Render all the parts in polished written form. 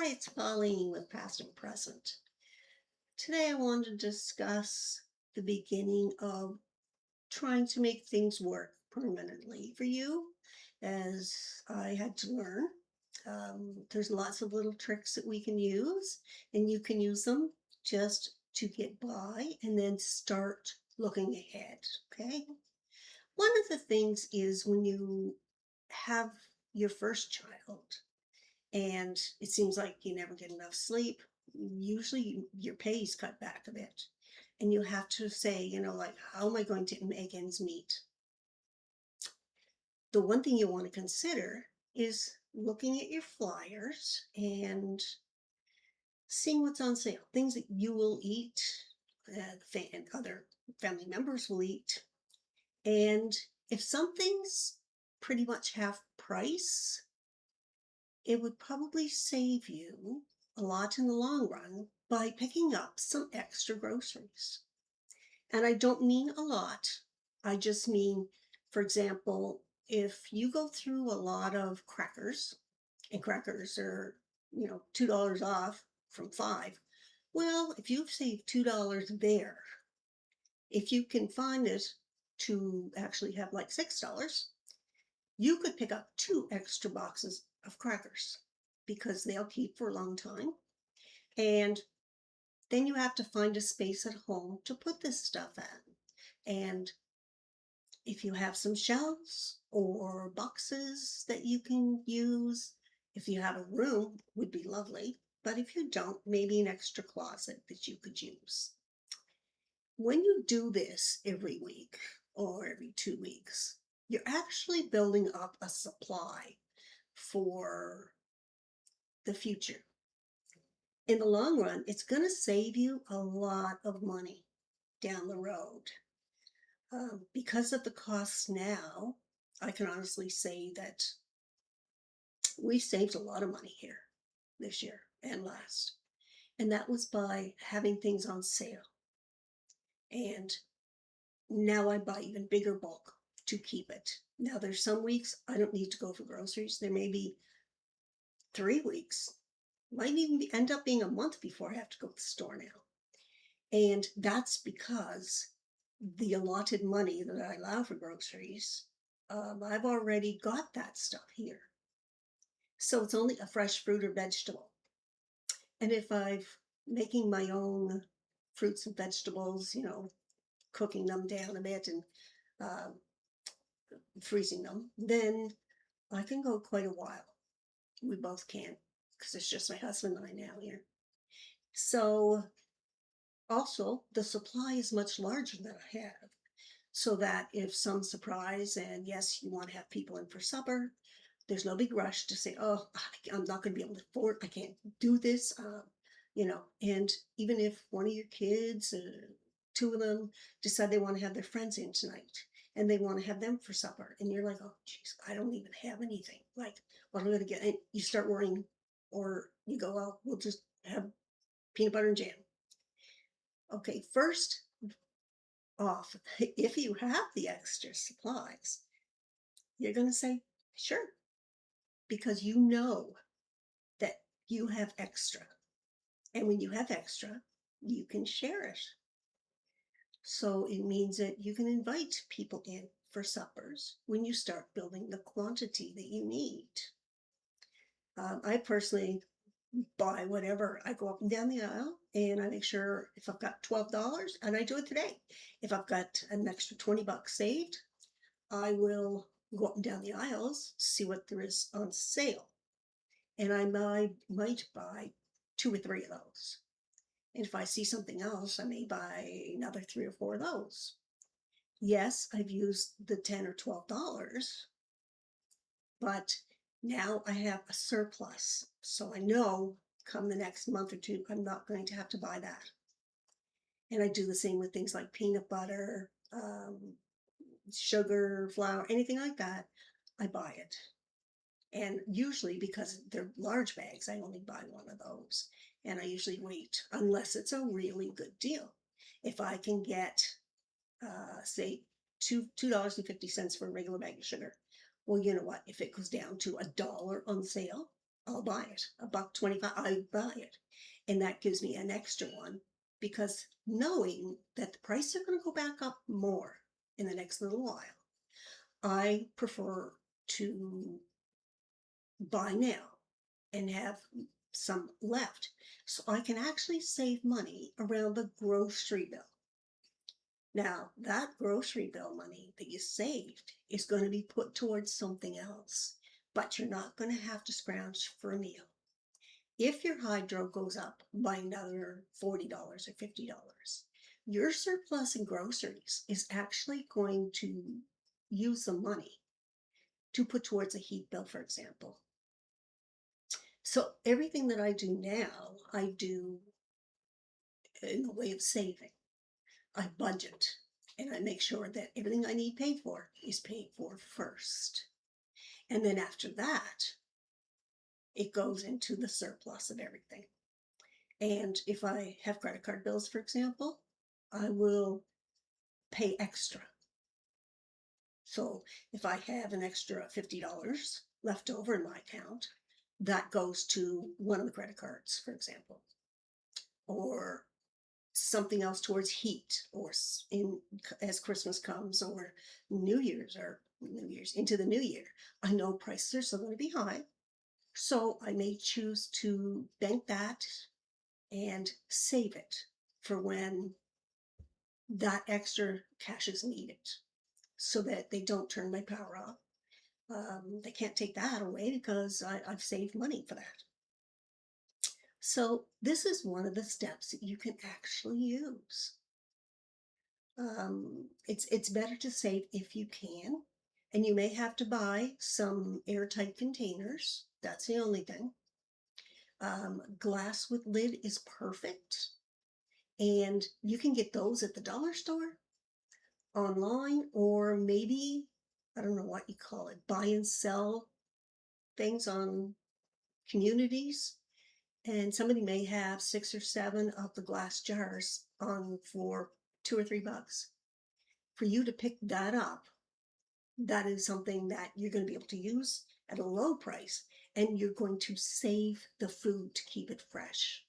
Hi, it's Pauline with Past and Present. Today I wanted to discuss the beginning of trying to make things work permanently for you, as I had to learn. There's lots of little tricks that we can use, and you can use them just to get by and then start looking ahead. Okay. One of the things is when you have your first child, and it seems like you never get enough sleep, usually your pay is cut back a bit. And you have to say, like, how am I going to make ends meet? The one thing you want to consider is looking at your flyers and seeing what's on sale, things that you will eat, and other family members will eat. And if something's pretty much half price, it would probably save you a lot in the long run by picking up some extra groceries. And I don't mean a lot. I just mean, for example, if you go through a lot of crackers, and crackers are, $2 off from 5. Well, if you've saved $2 there, if you can find it to actually have like $6, you could pick up 2 extra boxes of crackers because they'll keep for a long time. And then you have to find a space at home to put this stuff in. And if you have some shelves or boxes that you can use, if you have a room, would be lovely. But if you don't, maybe an extra closet that you could use. When you do this every week or every 2 weeks, you're actually building up a supply for the future. In the long run, it's going to save you a lot of money down the road. Because of the costs now, I can honestly say that we saved a lot of money here this year and last. And that was by having things on sale. And now I buy even bigger bulk to keep it. Now there's some weeks I don't need to go for groceries. There may be 3 weeks, might even end up being a month before I have to go to the store now. And that's because the allotted money that I allow for groceries, I've already got that stuff here. So it's only a fresh fruit or vegetable. And if I'm making my own fruits and vegetables, cooking them down a bit and uh, freezing them, then I can go quite a while. We both can, because it's just my husband and I now here. So also, the supply is much larger than I have. So that if some surprise, and yes, you want to have people in for supper, there's no big rush to say, oh, I'm not going to be able to afford, I can't do this. And even if one of your kids, 2 of them, decide they want to have their friends in tonight and they want to have them for supper, and you're like, oh, geez, I don't even have anything. Like, what am I going to get? And you start worrying, or you go, well, we'll just have peanut butter and jam. Okay, first off, if you have the extra supplies, you're going to say, sure, because you know that you have extra. And when you have extra, you can share it. So it means that you can invite people in for suppers when you start building the quantity that you need. I personally buy whatever. I go up and down the aisle and I make sure if I've got $12, and I do it today, if I've got an extra $20 saved, I will go up and down the aisles, see what there is on sale. And I might buy 2 or 3 of those. And if I see something else, I may buy another 3 or 4 of those. Yes, I've used the $10 or $12, but now I have a surplus. So I know come the next month or two, I'm not going to have to buy that. And I do the same with things like peanut butter, sugar, flour, anything like that. I buy it. And usually, because they're large bags, I only buy one of those. And I usually wait unless it's a really good deal. If I can get, say, $2.50 for a regular bag of sugar, well, you know what? If it goes down to $1 on sale, I'll buy it. $1.25, I buy it. And that gives me an extra one because knowing that the prices are going to go back up more in the next little while, I prefer to buy now and have some left so I can actually save money around the grocery bill. Now, that grocery bill money that you saved is going to be put towards something else, but you're not going to have to scrounge for a meal. If your hydro goes up by another $40 or $50, your surplus in groceries is actually going to use the money to put towards a heat bill, for example. So everything that I do now, I do in the way of saving. I budget and I make sure that everything I need paid for is paid for first. And then after that, it goes into the surplus of everything. And if I have credit card bills, for example, I will pay extra. So if I have an extra $50 left over in my account, that goes to one of the credit cards, for example, or something else towards heat, or in as Christmas comes, or New Year's into the new year. I know prices are still going to be high, so I may choose to bank that and save it for when that extra cash is needed so that they don't turn my power off. They can't take that away because I've saved money for that. So this is one of the steps that you can actually use. It's better to save if you can, and you may have to buy some airtight containers. That's the only thing. Glass with lid is perfect, and you can get those at the dollar store, online, or maybe, I don't know what you call it, buy and sell things on communities. And somebody may have 6 or 7 of the glass jars on for $2 or $3. For you to pick that up, that is something that you're going to be able to use at a low price, and you're going to save the food to keep it fresh.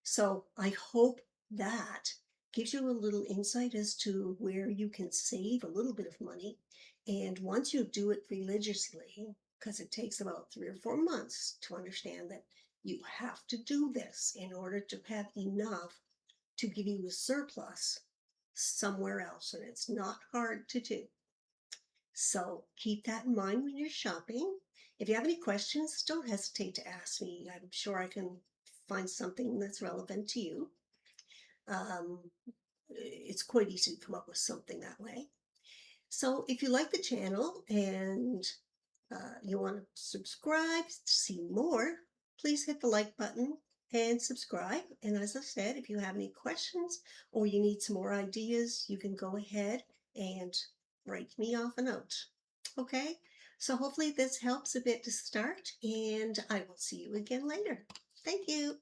So I hope that gives you a little insight as to where you can save a little bit of money. And once you do it religiously, because it takes about 3 or 4 months to understand that you have to do this in order to have enough to give you a surplus somewhere else, and it's not hard to do. So keep that in mind when you're shopping. If you have any questions, don't hesitate to ask me. I'm sure I can find something that's relevant to you. Um, it's quite easy to come up with something that way. So if you like the channel and you want to subscribe to see more, please hit the like button and subscribe. And as I said, if you have any questions or you need some more ideas, you can go ahead and write me off a note. Okay, so hopefully this helps a bit to start, and I will see you again later. Thank you.